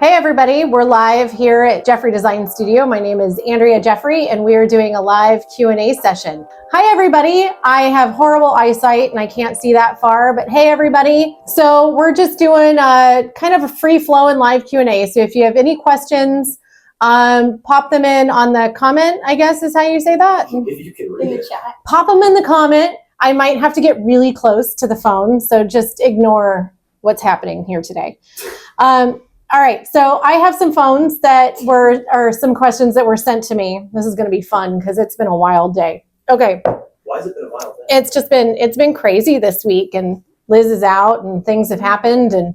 Hey everybody, we're live here at Jeffery Design Studio. My name is Andrea Jeffery and we are doing a live Q&A session. Hi everybody, I have horrible eyesight and I can't see that far, but hey everybody. So we're just doing a kind of a free flow and live Q&A. So if you have any questions, pop them in on the comment, I guess is how you say that? If you can read in the it. chat. Pop them in the comment. I might have to get really close to the phone, so just ignore what's happening here today. All right, so I have some phones that or some questions that were sent to me. This is going to be fun because it's been a wild day. Okay. Why has it been a wild day? It's been crazy this week, and Liz is out, and things have happened, and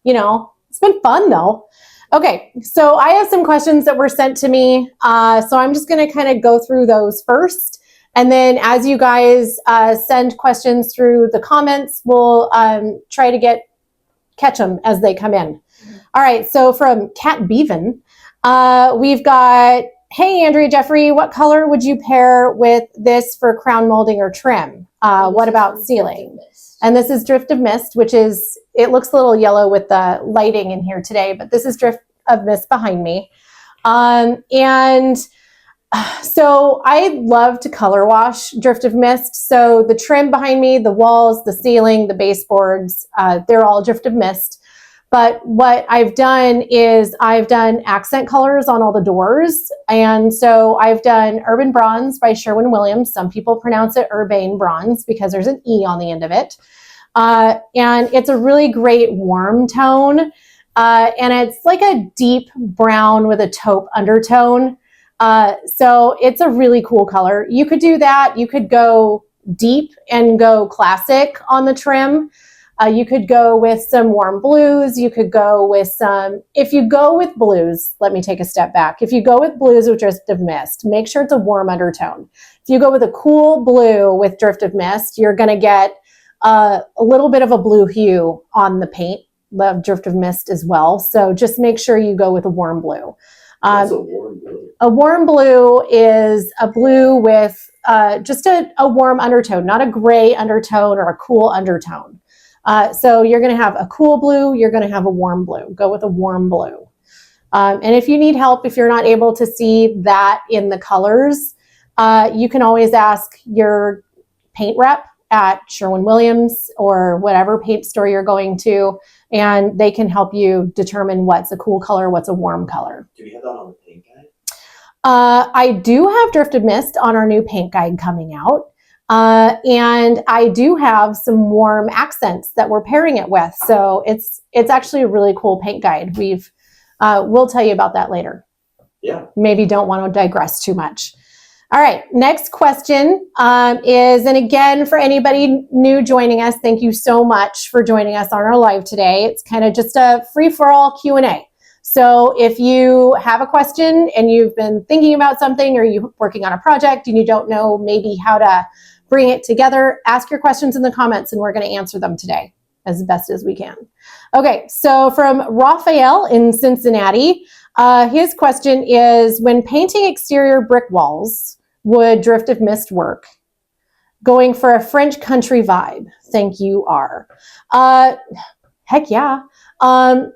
it's been fun though. Okay, so I have some questions that were sent to me, so I'm just going to kind of go through those first, and then as you guys send questions through the comments, we'll try to catch them as they come in. All right, so from Kat Bevan, we've got, hey, Andrea Jeffery, what color would you pair with this for crown molding or trim? What about ceiling? And this is Drift of Mist, which is, it looks a little yellow with the lighting in here today, but this is Drift of Mist behind me. So I love to color wash Drift of Mist. So the trim behind me, the walls, the ceiling, the baseboards, they're all Drift of Mist. But what I've done is I've done accent colors on all the doors. And so I've done Urban Bronze by Sherwin-Williams. Some people pronounce it Urbane Bronze because there's an E on the end of it. And it's a really great warm tone. And it's like a deep brown with a taupe undertone. So it's a really cool color. You could do that. You could go deep and go classic on the trim. You could go with some warm blues. You could go with some, if you go with blues, let me take a step back. If you go with blues with Drift of Mist, make sure it's a warm undertone. If you go with a cool blue with Drift of Mist, you're going to get a little bit of a blue hue on the paint of Drift of Mist as well. So just make sure you go with a warm blue. What's a warm blue? A warm blue is a blue with just a warm undertone, not a gray undertone or a cool undertone. So you're going to have a cool blue, you're going to have a warm blue. Go with a warm blue. And if you need help, if you're not able to see that in the colors, you can always ask your paint rep at Sherwin-Williams or whatever paint store you're going to, and they can help you determine what's a cool color, what's a warm color. Do you have that on the paint guide? I do have Drift of Mist on our new paint guide coming out. And I do have some warm accents that we're pairing it with. So it's actually a really cool paint guide. We'll tell you about that later. Yeah. Maybe don't want to digress too much. All right. Next question is, and again, for anybody new joining us, thank you so much for joining us on our live today. It's kind of just a free-for-all Q&A. So if you have a question and you've been thinking about something or you're working on a project and you don't know maybe how to bring it together, ask your questions in the comments and we're going to answer them today as best as we can. Okay, so from Raphael in Cincinnati, his question is, when painting exterior brick walls, would Drift of Mist work? Going for a French country vibe. Thank you, R. Heck yeah.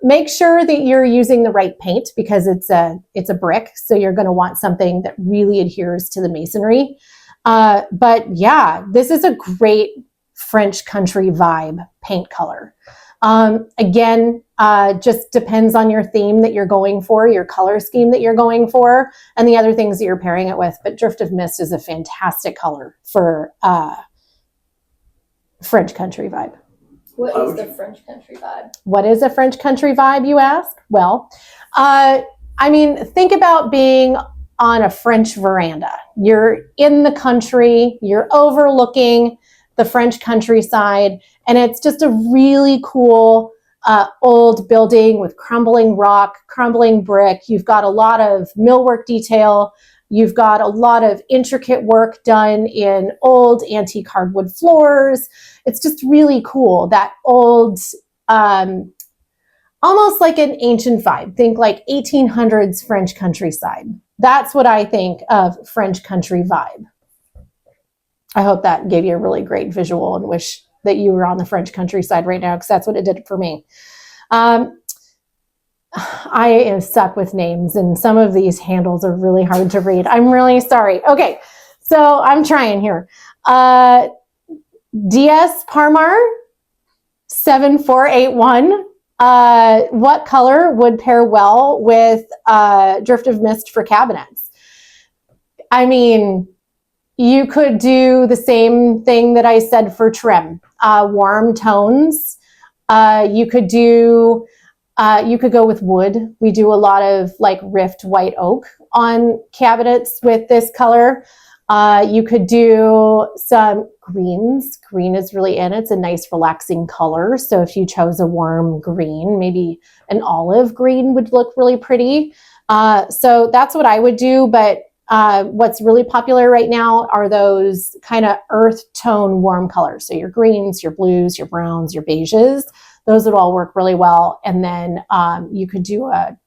Make sure that you're using the right paint because it's a brick, so you're going to want something that really adheres to the masonry. But yeah, this is a great French country vibe paint color. Again, just depends on your theme that you're going for, your color scheme that you're going for, and the other things that you're pairing it with. But Drift of Mist is a fantastic color for French country vibe. What is the French country vibe? What is a French country vibe, you ask? Well, I mean, think about being on a French veranda. You're in the country, you're overlooking the French countryside, and it's just a really cool old building with crumbling rock, crumbling brick. You've got a lot of millwork detail. You've got a lot of intricate work done in old antique hardwood floors. It's just really cool. That old, almost like an ancient vibe. Think like 1800s French countryside. That's what I think of French country vibe. I hope that gave you a really great visual and wish that you were on the French countryside right now because that's what it did for me. I am stuck with names, and some of these handles are really hard to read. I'm really sorry. Okay, so I'm trying here. DS Parmar 7481. What color would pair well with Drift of Mist for cabinets? I mean, you could do the same thing that I said for trim. Warm tones. You could go with wood. We do a lot of like rift white oak on cabinets with this color. You could do some greens. Green is really in. It's a nice relaxing color. So if you chose a warm green, maybe an olive green would look really pretty. So that's what I would do. But what's really popular right now are those kind of earth tone warm colors. So your greens, your blues, your browns, your beiges. Those would all work really well. And then you could do a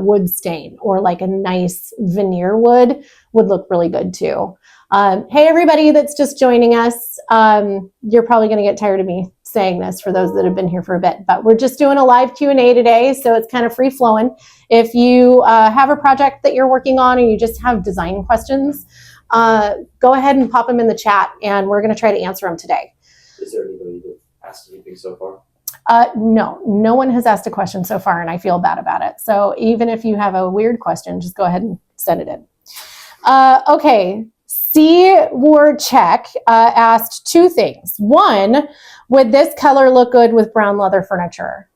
wood stain, or like a nice veneer would look really good too. Hey, everybody that's just joining us, you're probably going to get tired of me saying this for those that have been here for a bit, but we're just doing a live Q&A today, so it's kind of free flowing. If you have a project that you're working on, or you just have design questions, go ahead and pop them in the chat, and we're going to try to answer them today. Is there anybody that asked anything so far? No one has asked a question so far, and I feel bad about it. So even if you have a weird question, just go ahead and send it in. Okay, C. Warcheck asked two things. One, would this color look good with brown leather furniture?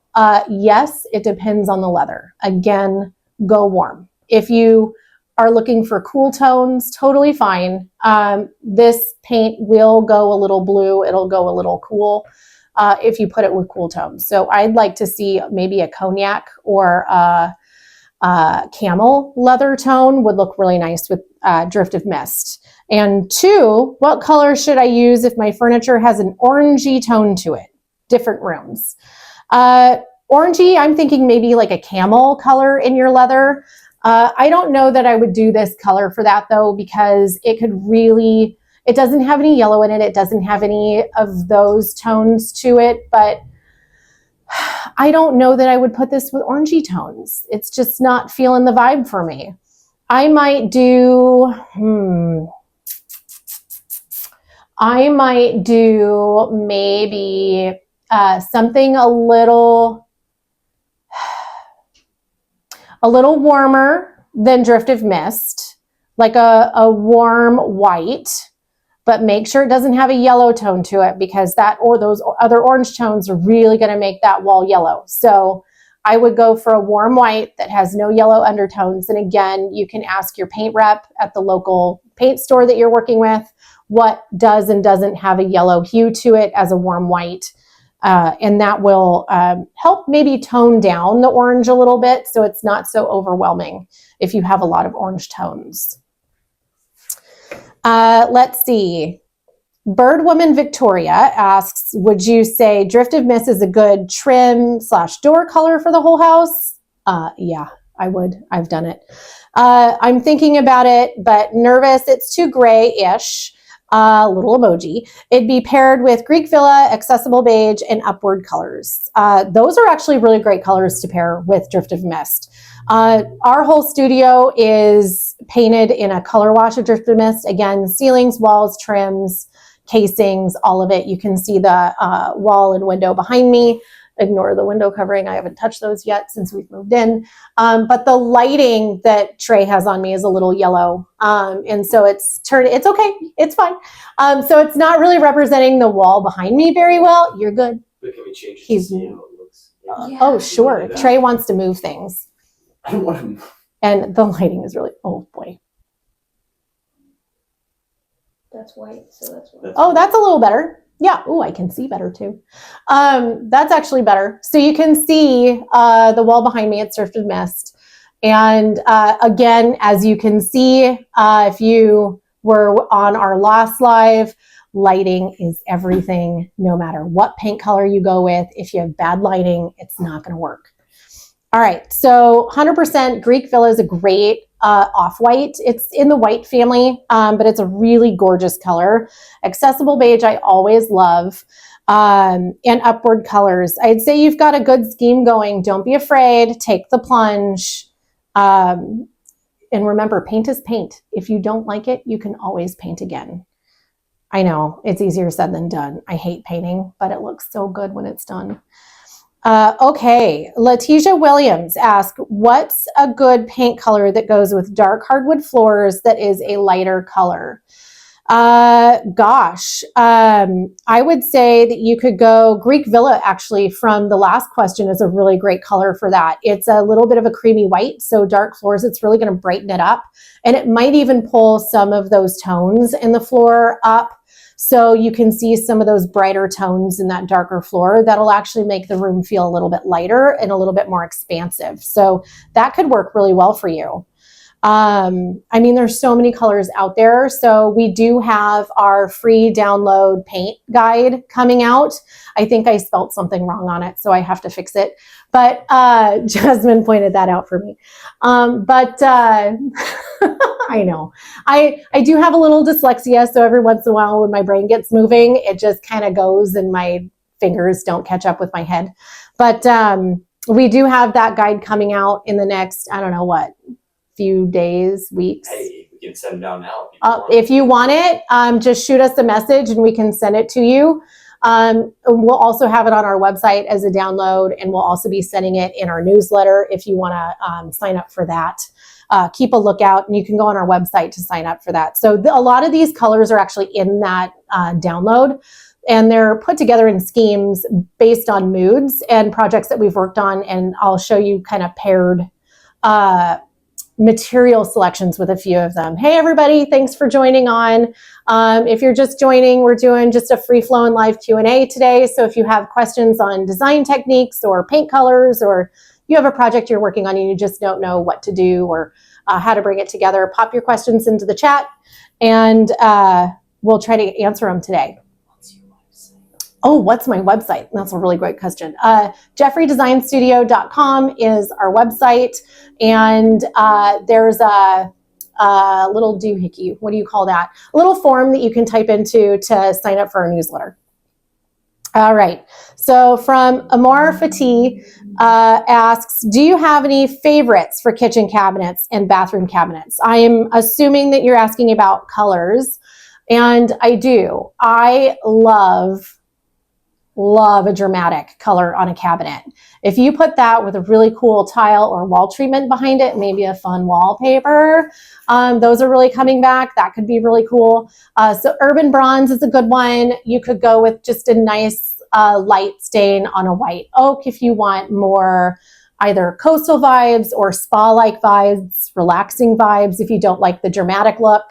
Yes, it depends on the leather. Again, go warm. If you are looking for cool tones, totally fine. This paint will go a little blue. It'll go a little cool. If you put it with cool tones. So I'd like to see maybe a cognac or a camel leather tone would look really nice with Drift of Mist. And two, what color should I use if my furniture has an orangey tone to it? Different rooms. Orangey, I'm thinking maybe like a camel color in your leather. I don't know that I would do this color for that though, because it could really... It doesn't have any yellow in it. It doesn't have any of those tones to it, but I don't know that I would put this with orangey tones. It's just not feeling the vibe for me. I might do, maybe something a little warmer than Drift of Mist, like a warm white. But make sure it doesn't have a yellow tone to it, because that or those other orange tones are really going to make that wall yellow. So I would go for a warm white that has no yellow undertones. And again, you can ask your paint rep at the local paint store that you're working with what does and doesn't have a yellow hue to it as a warm white. And that will help maybe tone down the orange a little bit, so it's not so overwhelming if you have a lot of orange tones. Let's see. Birdwoman Victoria asks, would you say Drift of Mist is a good trim/door color for the whole house? Yeah, I would. I've done it. I'm thinking about it, but nervous. It's too gray-ish. Little emoji. It'd be paired with Greek Villa, Accessible Beige, and Upward colors. Those are actually really great colors to pair with Drift of Mist. Our whole studio is painted in a color wash of Drift of Mist. Again, ceilings, walls, trims, casings, all of it. You can see the wall and window behind me. Ignore the window covering. I haven't touched those yet since we've moved in. But the lighting that Trey has on me is a little yellow. And so it's okay. It's fine. So it's not really representing the wall behind me very well. You're good. But can we change it to see how it looks? Yeah. Oh, sure. Trey wants to move things. I don't want to move. And the lighting is really, oh boy. That's white, so that's white. Oh, that's a little better. Yeah. Oh, I can see better too. That's actually better. So you can see the wall behind me. It's Drift of Mist. And again, as you can see, if you were on our last live, lighting is everything, no matter what paint color you go with. If you have bad lighting, it's not going to work. All right. So 100% Greek Villa is a great off-white. It's in the white family, but it's a really gorgeous color. Accessible Beige, I always love. and upward colors. I'd say you've got a good scheme going. Don't be afraid. Take the plunge. And remember, paint is paint. If you don't like it, you can always paint again. I know it's easier said than done. I hate painting, but it looks so good when it's done. Okay, Letitia Williams asked, what's a good paint color that goes with dark hardwood floors that is a lighter color? I would say that you could go Greek Villa, actually, from the last question, is a really great color for that. It's a little bit of a creamy white, so dark floors, it's really going to brighten it up. And it might even pull some of those tones in the floor up, so you can see some of those brighter tones in that darker floor. That'll actually make the room feel a little bit lighter and a little bit more expansive. So that could work really well for you. I mean, there's so many colors out there. So we do have our free download paint guide coming out. I think I spelled something wrong on it, so I have to fix it. But Jasmine pointed that out for me. I know. I do have a little dyslexia, so every once in a while when my brain gets moving, it just kind of goes and my fingers don't catch up with my head. But we do have that guide coming out in the next, I don't know what, few days, weeks. Hey, we can send them down now. If you want it, just shoot us a message and we can send it to you. We'll also have it on our website as a download, and we'll also be sending it in our newsletter if you want to sign up for that. Keep a lookout, and you can go on our website to sign up for that. So a lot of these colors are actually in that download, and they're put together in schemes based on moods and projects that we've worked on, and I'll show you kind of paired material selections with a few of them. Hey everybody, thanks for joining on. If you're just joining, we're doing just a free-flowing live Q&A today. So if you have questions on design techniques or paint colors, or you have a project you're working on and you just don't know what to do or how to bring it together, pop your questions into the chat and we'll try to answer them today. Oh, what's my website? That's a really great question. JefferyDesignStudio.com is our website. And there's a little doohickey. What do you call that? A little form that you can type into to sign up for our newsletter. All right. So from Amar Fatih asks, do you have any favorites for kitchen cabinets and bathroom cabinets? I am assuming that you're asking about colors. And I do. I love a dramatic color on a cabinet. If you put that with a really cool tile or wall treatment behind it, maybe a fun wallpaper, those are really coming back. That could be really cool. So urban bronze is a good one. You could go with just a nice light stain on a white oak if you want more either coastal vibes or spa-like vibes, relaxing vibes if you don't like the dramatic look.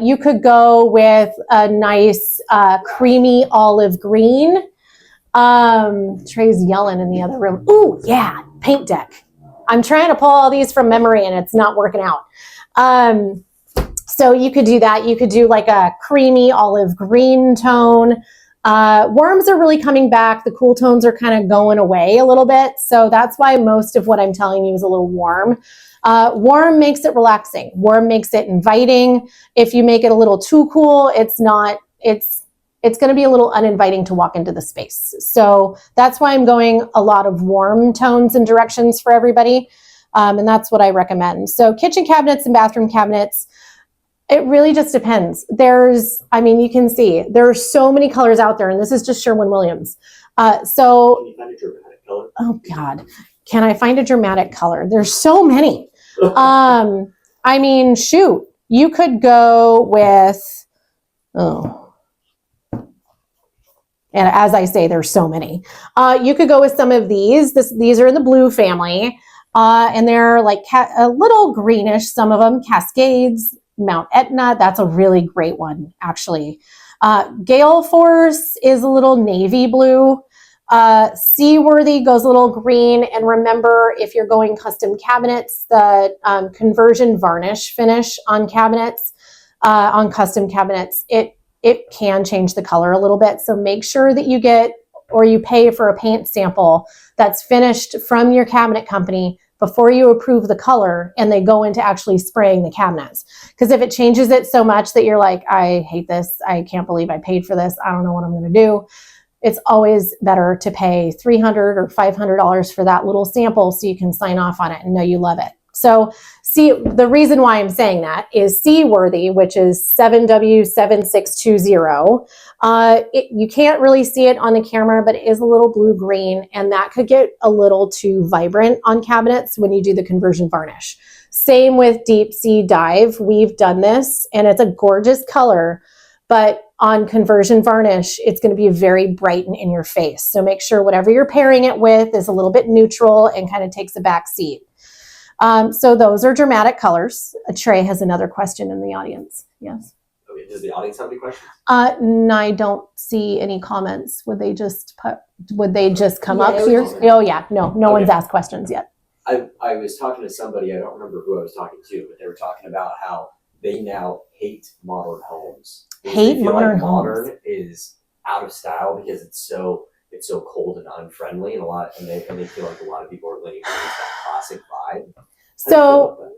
You could go with a nice creamy olive green. Trey's yelling in the other room. Ooh, yeah, paint deck. I'm trying to pull all these from memory and it's not working out. So you could do that. You could do like a creamy olive green tone. Worms are really coming back. The cool tones are kind of going away a little bit. So that's why most of what I'm telling you is a little warm. Warm makes it relaxing. Warm makes it inviting. If you make it a little too cool, it's going to be a little uninviting to walk into the space. So that's why I'm going a lot of warm tones and directions for everybody. And that's what I recommend. So kitchen cabinets and bathroom cabinets, it really just depends. You can see there are so many colors out there, and this is just Sherwin-Williams. Can you find a dramatic color? Oh God, can I find a dramatic color? There's so many. Shoot, you could go with, and as I say, there's so many. You could go with some of these. These are in the blue family, and they're like a little greenish, some of them. Cascades, Mount Etna, that's a really great one, actually. Gale Force is a little navy blue. Seaworthy goes a little green. And remember, if you're going custom cabinets, the conversion varnish finish on cabinets, on custom cabinets, it can change the color a little bit. So make sure that you get or you pay for a paint sample that's finished from your cabinet company before you approve the color and they go into actually spraying the cabinets. Because if it changes it so much that you're like, I hate this, I can't believe I paid for this, I don't know what I'm going to do, it's always better to pay $300 or $500 for that little sample so you can sign off on it and know you love it. So the reason why I'm saying that is Seaworthy, which is 7W7620. You can't really see it on the camera, but it is a little blue-green, and that could get a little too vibrant on cabinets when you do the conversion varnish. Same with Deep Sea Dive. We've done this, and it's a gorgeous color, but on conversion varnish, it's going to be very bright and in your face. So make sure whatever you're pairing it with is a little bit neutral and kind of takes a back seat. So those are dramatic colors. Trey has another question in the audience. Yes. Okay, does the audience have any questions? No, I don't see any comments. Would they just come up Yeah, here? just- Oh yeah, no Okay. one's asked questions yet. I was talking to somebody, I don't remember who I was talking to, but they were talking about how they now hate modern homes. Because Hate they feel modern like homes. modern is out of style because it's so cold and unfriendly, and they feel like a lot of people are leaning towards that classic vibe. So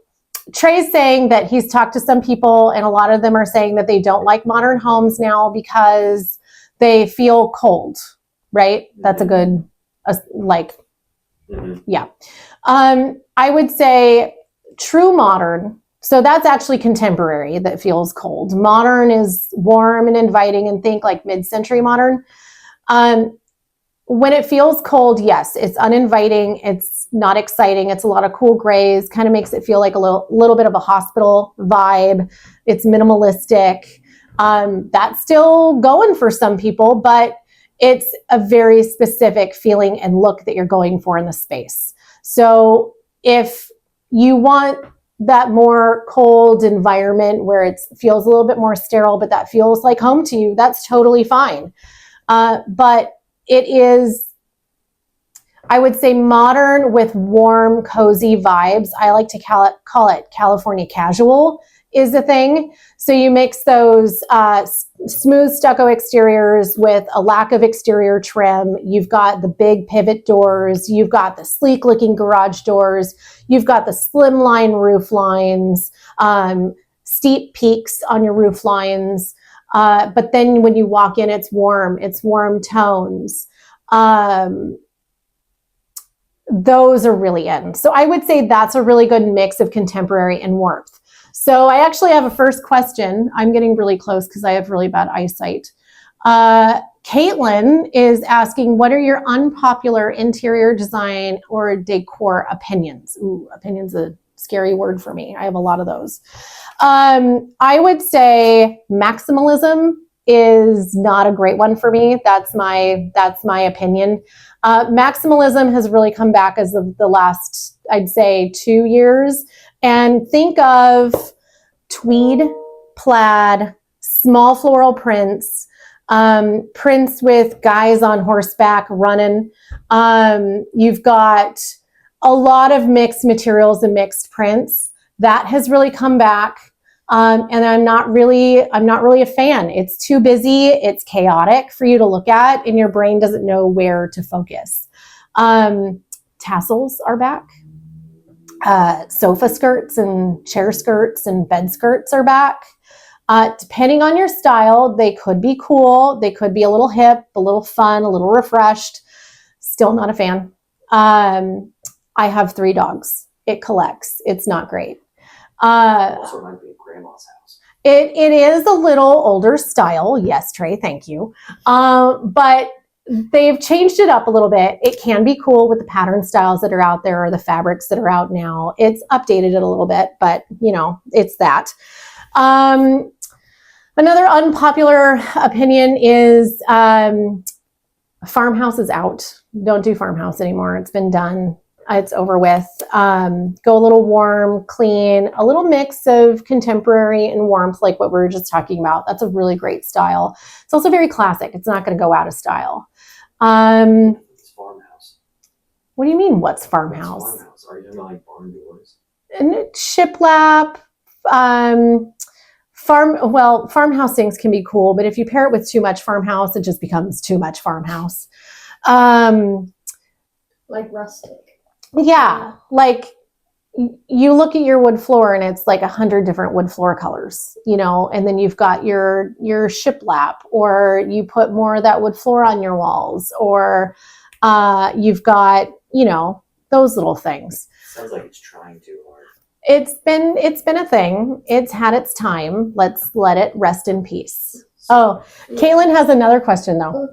Trey's saying that he's talked to some people, and a lot of them are saying that they don't like modern homes now because they feel cold, right? That's a good, yeah. I would say true modern. So that's actually contemporary that feels cold. Modern is warm and inviting, and think like mid-century modern. When it feels cold, yes, it's uninviting. It's not exciting. It's a lot of cool grays, kind of makes it feel like a little bit of a hospital vibe. It's minimalistic. That's still going for some people, but it's a very specific feeling and look that you're going for in the space. So if you want that more cold environment where it feels a little bit more sterile, but that feels like home to you, that's totally fine. But it is, I would say, modern with warm, cozy vibes. I like to call it California casual is the thing. So you mix those smooth stucco exteriors with a lack of exterior trim. You've got the big pivot doors. You've got the sleek looking garage doors. You've got the slimline roof lines, steep peaks on your roof lines. But then when you walk in, it's warm tones. Those are really in. So I would say that's a really good mix of contemporary and warmth. So I actually have a first question. I'm getting really close because I have really bad eyesight. Caitlin is asking, what are your unpopular interior design or decor opinions? Ooh, opinion's a scary word for me. I have a lot of those. I would say maximalism is not a great one for me. That's my opinion. Maximalism has really come back as of the last, I'd say, 2 years. And think of tweed, plaid, small floral prints, prints with guys on horseback running. You've got a lot of mixed materials and mixed prints. That has really come back. And I'm not really a fan. It's too busy. It's chaotic for you to look at, and your brain doesn't know where to focus. Tassels are back. Sofa skirts and chair skirts and bed skirts are back. Depending on your style, they could be cool. They could be a little hip, a little fun, a little refreshed. Still not a fan. I have 3 dogs. It collects. It's not great. Also reminds me of grandma's house. It is a little older style. Yes, Trey, thank you. But they've changed it up a little bit. It can be cool with the pattern styles that are out there or the fabrics that are out now. It's updated it a little bit, but it's that. Another unpopular opinion is farmhouse is out. Don't do farmhouse anymore. It's been done. It's over with. Go a little warm, clean, a little mix of contemporary and warmth, like what we were just talking about. That's a really great style. It's also very classic. It's not going to go out of style. It's farmhouse. What do you mean, what's farmhouse? What's farmhouse? Are you talking about like barn doors? And shiplap, farmhouse things can be cool, but if you pair it with too much farmhouse, it just becomes too much farmhouse. Like rustic. Yeah, like you look at your wood floor and it's like 100 different wood floor colors, and then you've got your shiplap, or you put more of that wood floor on your walls, or you've got, those little things. Sounds like it's trying too hard. It's been a thing. It's had its time. Let's let it rest in peace. Oh, Caitlin has another question though.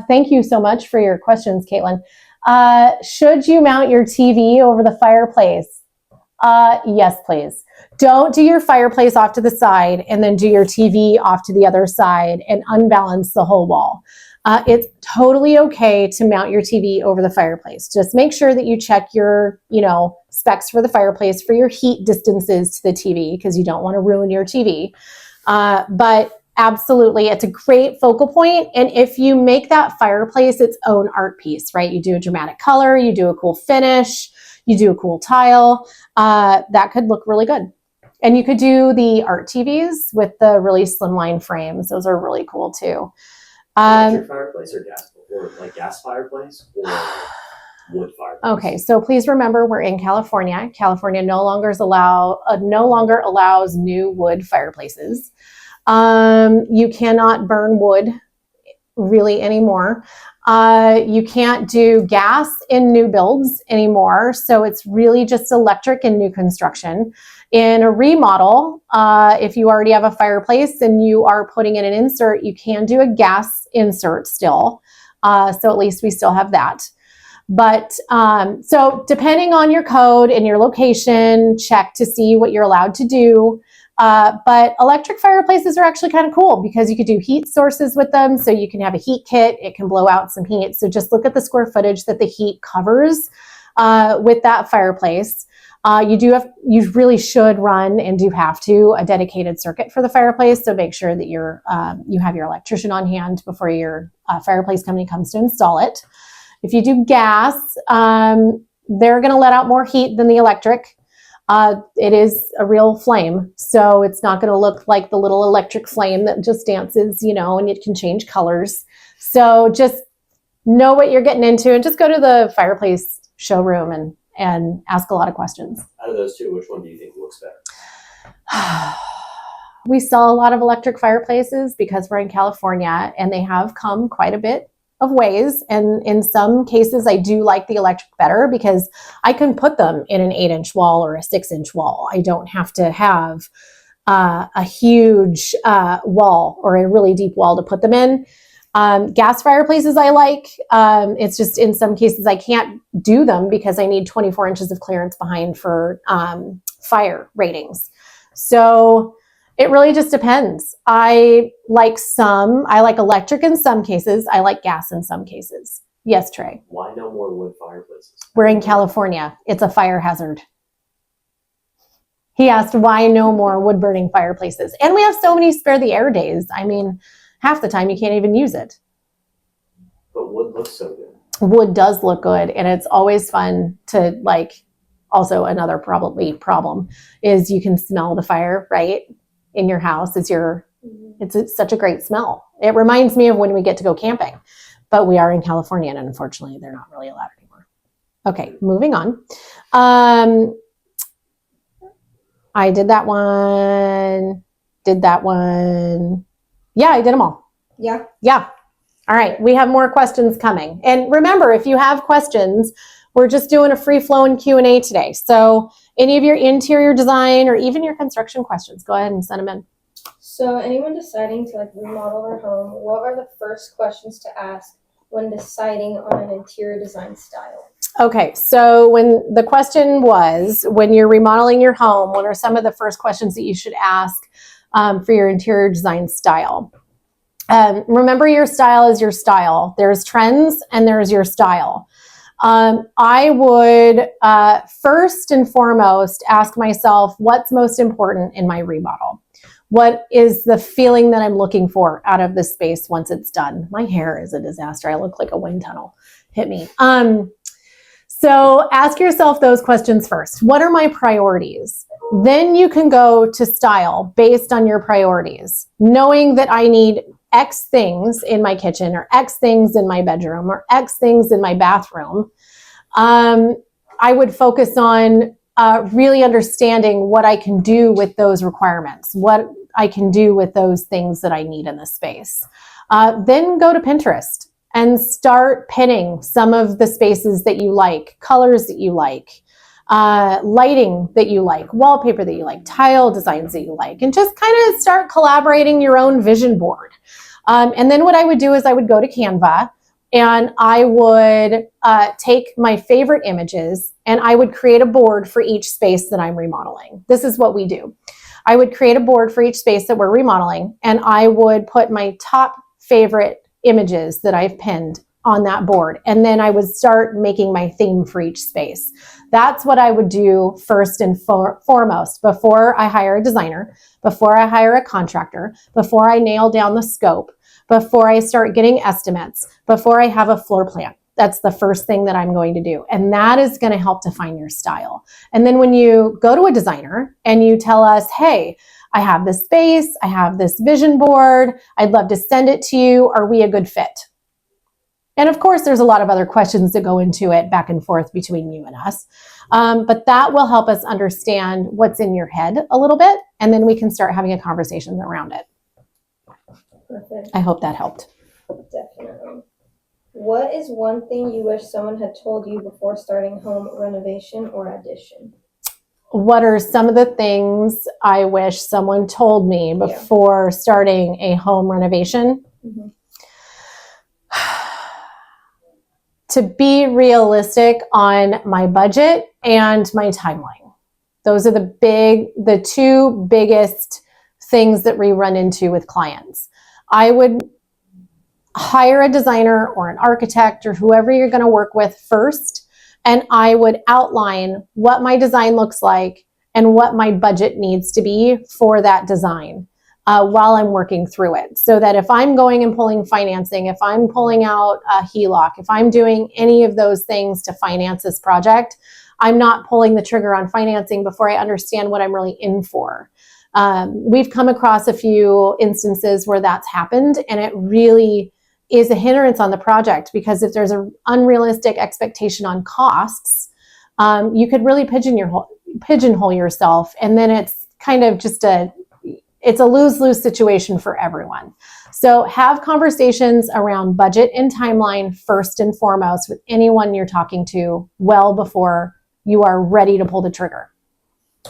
Thank you so much for your questions, Caitlin. Should you mount your TV over the fireplace? Yes, please. Don't do your fireplace off to the side and then do your TV off to the other side and unbalance the whole wall. It's totally okay to mount your TV over the fireplace. Just make sure that you check your, specs for the fireplace for your heat distances to the TV, because you don't want to ruin your TV. But absolutely, it's a great focal point. And if you make that fireplace its own art piece, right? You do a dramatic color, you do a cool finish, you do a cool tile, that could look really good. And you could do the art TVs with the really slimline frames. Those are really cool too. Electric fireplace or gas fireplace or wood fireplace? Okay, so please remember we're in California. California no longer allows new wood fireplaces. You cannot burn wood really anymore. You can't do gas in new builds anymore. So it's really just electric in new construction. In a remodel, if you already have a fireplace and you are putting in an insert, you can do a gas insert still. So at least we still have that. But so depending on your code and your location, check to see what you're allowed to do. But electric fireplaces are actually kind of cool because you could do heat sources with them. So you can have a heat kit. It can blow out some heat. So just look at the square footage that the heat covers with that fireplace. You really should run, and do have to, a dedicated circuit for the fireplace. So make sure that you have your electrician on hand before your fireplace company comes to install it. If you do gas, they're going to let out more heat than the electric. It is a real flame, so it's not going to look like the little electric flame that just dances, and it can change colors. So just know what you're getting into, and just go to the fireplace showroom and ask a lot of questions. Out of those two, which one do you think looks better? We sell a lot of electric fireplaces because we're in California, and they have come quite a bit of ways. And in some cases, I do like the electric better because I can put them in an 8-inch wall or a 6-inch wall. I don't have to have a huge wall or a really deep wall to put them in. Gas fireplaces I like. It's just in some cases I can't do them because I need 24 inches of clearance behind for fire ratings. So it really just depends. I like electric in some cases. I like gas in some cases. Yes, Trey. Why no more wood fireplaces? We're in California. It's a fire hazard. He asked why no more wood burning fireplaces. And we have so many spare the air days. I mean, half the time you can't even use it. But wood looks so good. Wood does look good, and it's always fun to also another problem is you can smell the fire, right? In your house. It's such a great smell. It reminds me of when we get to go camping, but we are in California and unfortunately they're not really allowed anymore. Okay, moving on. I did that one. Yeah, I did them all. Yeah. All right. We have more questions coming. And remember, if you have questions, we're just doing a free-flowing Q&A today. So any of your interior design or even your construction questions, go ahead and send them in. So anyone deciding to remodel their home, what are the first questions to ask when deciding on an interior design style? Okay, so when the question was, when you're remodeling your home, what are some of the first questions that you should ask for your interior design style? Remember, your style is your style. There's trends and there's your style. I would first and foremost ask myself, what's most important in my remodel? What is the feeling that I'm looking for out of this space once it's done? My hair is a disaster. I look like a wind tunnel. Hit me. So ask yourself those questions first. What are my priorities? Then you can go to style based on your priorities, knowing that I need X things in my kitchen or X things in my bedroom or X things in my bathroom. I would focus on really understanding what I can do with those requirements, what I can do with those things that I need in the space. Then go to Pinterest and start pinning some of the spaces that you like, colors that you like, lighting that you like, wallpaper that you like, tile designs that you like, and just kind of start collaborating your own vision board. And then what I would do is I would go to Canva and I would take my favorite images and I would create a board for each space that I'm remodeling. This is what we do. I would create a board for each space that we're remodeling, and I would put my top favorite images that I've pinned on that board. And then I would start making my theme for each space. That's what I would do first and foremost before I hire a designer, before I hire a contractor, before I nail down the scope, before I start getting estimates, before I have a floor plan. That's the first thing that I'm going to do. And that is going to help define your style. And then when you go to a designer and you tell us, hey, I have this space, I have this vision board, I'd love to send it to you. Are we a good fit? And of course, there's a lot of other questions that go into it back and forth between you and us. But that will help us understand what's in your head a little bit. And then we can start having a conversation around it. Perfect. I hope that helped. Definitely. What is one thing you wish someone had told you before starting home renovation or addition? What are some of the things I wish someone told me before starting a home renovation? Mm-hmm. To be realistic on my budget and my timeline. Those are the two biggest things that we run into with clients. I would hire a designer or an architect or whoever you're going to work with first, and I would outline what my design looks like and what my budget needs to be for that design while I'm working through it. So that if I'm going and pulling financing, if I'm pulling out a HELOC, if I'm doing any of those things to finance this project, I'm not pulling the trigger on financing before I understand what I'm really in for. We've come across a few instances where that's happened, and it really is a hindrance on the project, because if there's an unrealistic expectation on costs, you could really pigeonhole yourself, and then it's kind of just it's a lose-lose situation for everyone. So have conversations around budget and timeline first and foremost with anyone you're talking to well before you are ready to pull the trigger.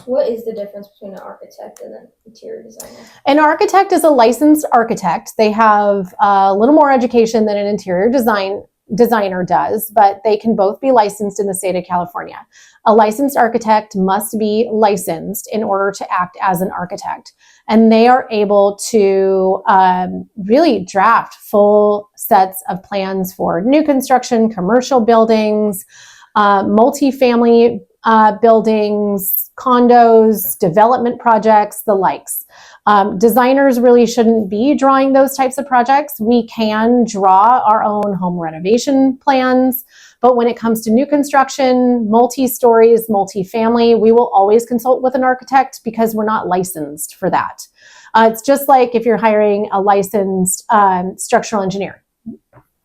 What is the difference between an architect and an interior designer? An architect is a licensed architect. They have a little more education than an interior designer does, but they can both be licensed in the state of California. A licensed architect must be licensed in order to act as an architect. And they are able to really draft full sets of plans for new construction, commercial buildings, multifamily buildings, condos, development projects, the likes. Designers really shouldn't be drawing those types of projects. We can draw our own home renovation plans, but when it comes to new construction, multi-stories, multifamily, we will always consult with an architect because we're not licensed for that. It's just like if you're hiring a licensed structural engineer.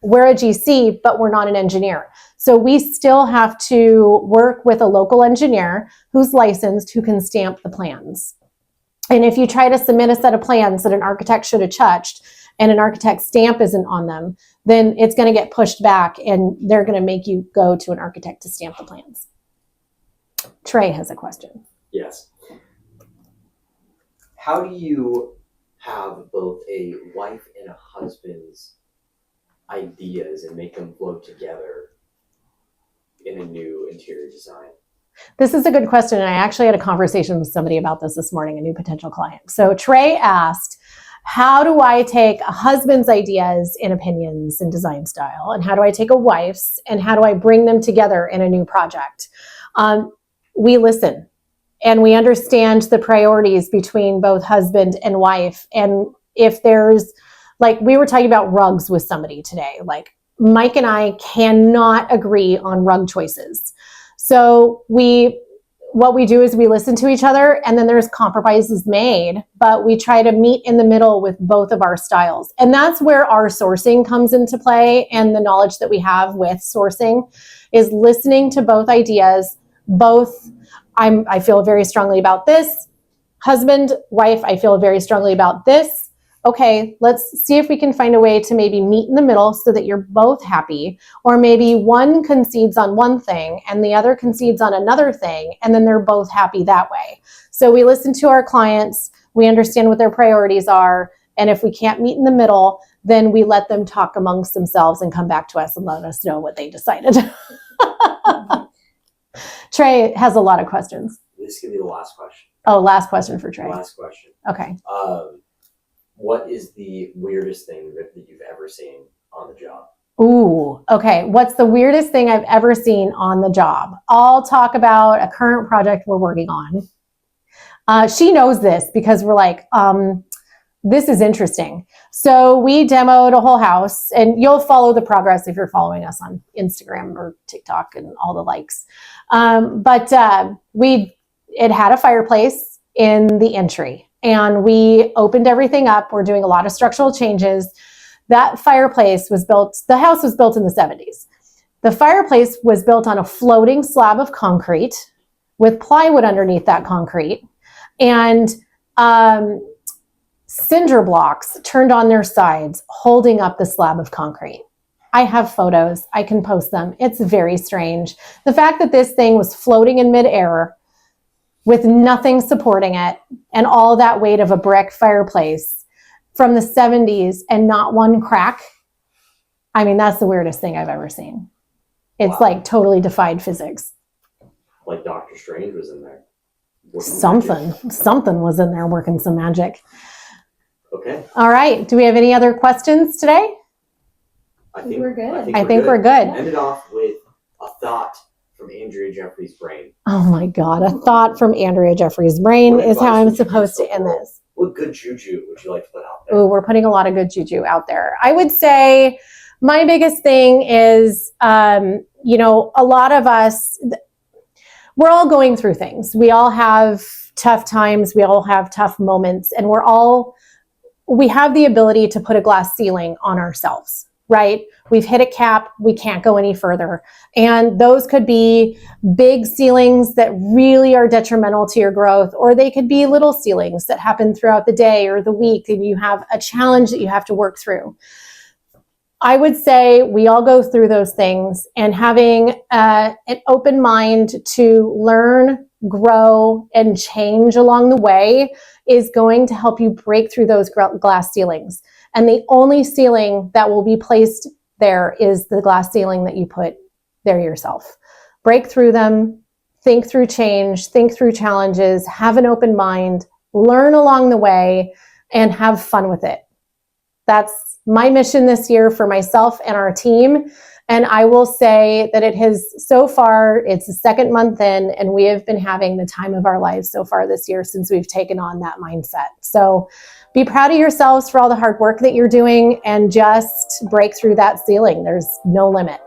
We're a GC, but we're not an engineer. So we still have to work with a local engineer who's licensed, who can stamp the plans. And if you try to submit a set of plans that an architect should have touched and an architect's stamp isn't on them, then it's going to get pushed back and they're going to make you go to an architect to stamp the plans. Trey has a question. Yes. How do you have both a wife and a husband's ideas and make them flow together in a new interior design? This is a good question, and I actually had a conversation with somebody about this morning, a new potential client. So Trey asked, how do I take a husband's ideas and opinions and design style, and how do I take a wife's, and how do I bring them together in a new project? We listen, and we understand the priorities between both husband and wife. And if there's, like, we were talking about rugs with somebody today, like Mike and I cannot agree on rug choices. So what we do is we listen to each other, and then there's compromises made, but we try to meet in the middle with both of our styles. And that's where our sourcing comes into play, and the knowledge that we have with sourcing is listening to both ideas, both, I feel very strongly about this. Husband, wife, I feel very strongly about this. Okay, let's see if we can find a way to maybe meet in the middle so that you're both happy. Or maybe one concedes on one thing and the other concedes on another thing, and then they're both happy that way. So we listen to our clients, we understand what their priorities are, and if we can't meet in the middle, then we let them talk amongst themselves and come back to us and let us know what they decided. Trey has a lot of questions. This could be the last question. Oh, last question for Trey. Last question. Okay. What is the weirdest thing that you've ever seen on the job? Ooh, okay. What's the weirdest thing I've ever seen on the job? I'll talk about a current project we're working on. She knows this because we're like, this is interesting. So we demoed a whole house, and you'll follow the progress if you're following us on Instagram or TikTok and all the likes. It had a fireplace in the entry, and we opened everything up. We're doing a lot of structural changes. That fireplace was built, the house was built in the 70s. The fireplace was built on a floating slab of concrete with plywood underneath that concrete, and cinder blocks turned on their sides, holding up the slab of concrete. I have photos. I can post them. It's very strange. The fact that this thing was floating in midair with nothing supporting it, and all that weight of a brick fireplace from the 70s and not one crack. I mean, that's the weirdest thing I've ever seen. It's like totally defied physics. Like Dr. Strange was in there. Something was in there working some magic. Okay. All right. Do we have any other questions today? I think we're good. I think we're good. End it off with a thought from Andrea Jeffrey's brain. Oh my God. A thought from Andrea Jeffrey's brain is how I'm supposed to end this. What good juju would you like to put out there? Oh, we're putting a lot of good juju out there. I would say my biggest thing is, a lot of us, we're all going through things. We all have tough times. We all have tough moments, and we have the ability to put a glass ceiling on ourselves, right? We've hit a cap. We can't go any further. And those could be big ceilings that really are detrimental to your growth, or they could be little ceilings that happen throughout the day or the week, and you have a challenge that you have to work through. I would say we all go through those things, and having an open mind to learn, grow, and change along the way is going to help you break through those glass ceilings. And the only ceiling that will be placed there is the glass ceiling that you put there yourself. Break through them, think through change, think through challenges, have an open mind, learn along the way, and have fun with it. That's my mission this year for myself and our team. And I will say that so far, it's the second month in, and we have been having the time of our lives so far this year since we've taken on that mindset. So be proud of yourselves for all the hard work that you're doing, and just break through that ceiling. There's no limit.